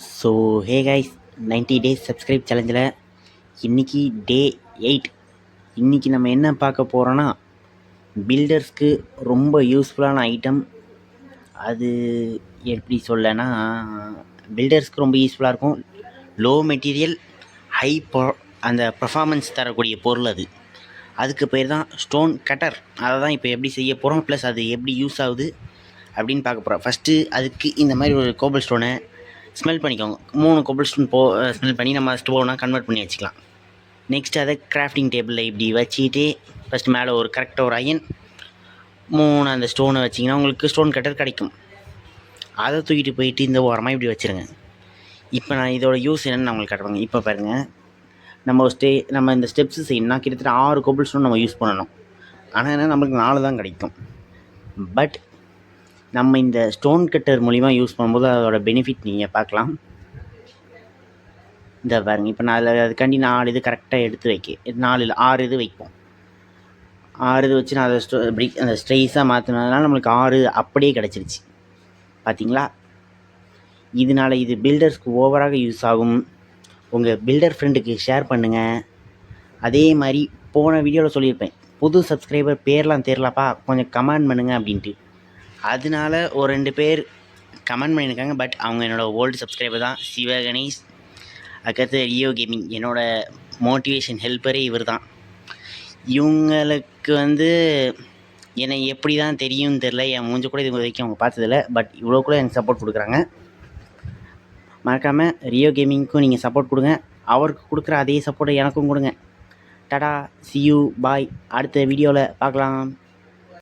So hey guys, 90 days subscribe சேலஞ்சில் இன்றைக்கி day 8. இன்றைக்கி நம்ம என்ன பார்க்க போகிறோன்னா, பில்டர்ஸ்க்கு ரொம்ப யூஸ்ஃபுல்லான ஐட்டம். அது எப்படி சொல்லனா, பில்டர்ஸ்க்கு ரொம்ப யூஸ்ஃபுல்லாக இருக்கும். லோ மெட்டீரியல் ஹை அந்த பர்ஃபார்மன்ஸ் தரக்கூடிய பொருள் அதுக்கு பேர் தான் ஸ்டோன் கட்டர். அதை தான் இப்போ எப்படி செய்ய போகிறோம், ப்ளஸ் அது எப்படி யூஸ் ஆகுது அப்படின்னு பார்க்க போகிறோம். ஃபஸ்ட்டு அதுக்கு இந்த மாதிரி ஒரு கோபல் ஸ்டோனை ஸ்மெல் பண்ணிக்கோங்க. 3 கோபல் ஸ்டோன் ஸ்மெல் பண்ணி நம்ம ஸ்டோனாக கன்வெர்ட் பண்ணி வச்சுக்கலாம். நெக்ஸ்ட் அதை கிராஃப்டிங் டேபிளில் இப்படி வச்சுட்டு ஃபஸ்ட்டு மேலே ஒரு கரெக்டாக ஒரு அயன் 3 அந்த ஸ்டோனை வச்சிங்கன்னா உங்களுக்கு ஸ்டோன் கட்டர் கிடைக்கும். அதை தூக்கிட்டு போயிட்டு இந்த ஓரமாக இப்படி வச்சுருங்க. இப்போ நான் இதோட யூஸ் என்னென்னு நான் உங்களுக்கு காட்டுவாங்க. இப்போ பாருங்கள், நம்ம இந்த ஸ்டெப்ஸு செய்யணும்னா கிட்டத்தட்ட 6 கோபல் ஸ்டோன் நம்ம யூஸ் பண்ணணும். ஆனால் என்ன, நம்மளுக்கு 4 தான் கிடைக்கும். பட் நம்ம இந்த ஸ்டோன் கட்டர் மூலிமா யூஸ் பண்ணும்போது அதோட பெனிஃபிட் நீங்கள் பார்க்கலாம். இந்த பாருங்க, இப்போ நான் அதுக்காண்டி 4 இது கரெக்டாக எடுத்து வைக்க 4 இல்லை 6 இது வைப்போம். 6 இது வச்சு நான் அதை இப்படி அந்த ஸ்ட்ரைஸாக மாற்றினதுனால நம்மளுக்கு 6 அப்படியே கிடச்சிருச்சு. பார்த்தீங்களா? இதனால் இது பில்டர்ஸ்க்கு ஓவராக யூஸ் ஆகும். உங்கள் பில்டர் ஃப்ரெண்டுக்கு ஷேர் பண்ணுங்கள். அதே மாதிரி போன வீடியோவில் சொல்லியிருப்பேன், புது சப்ஸ்கிரைபர் பேர்லாம் தெரியலப்பா, கொஞ்சம் கமெண்ட் பண்ணுங்கள் அப்படின்ட்டு. அதனால ஒரு 2 பேர் கமெண்ட் பண்ணியிருக்காங்க. பட் அவங்க என்னோடய ஓல்டு சப்ஸ்கிரைபர் தான். சிவகணேஷ், அதுக்கடுத்து ரியோ கேமிங், என்னோடய மோட்டிவேஷன் ஹெல்ப்பரே இவர் தான். இவங்களுக்கு என்னை எப்படி தான் தெரியும்னு தெரில, என் மூஞ்ச கூட இது வரைக்கும் அவங்க பார்த்ததில்ல. பட் இவ்வளோ கூட எனக்கு சப்போர்ட் கொடுக்குறாங்க. மறக்காமல் ரியோ கேமிங்க்கும் நீங்கள் சப்போர்ட் கொடுங்க. அவருக்கு கொடுக்குற அதே சப்போர்ட்டை எனக்கும் கொடுங்க. டாடா, see you, பாய். அடுத்த வீடியோவில் பார்க்கலாம்.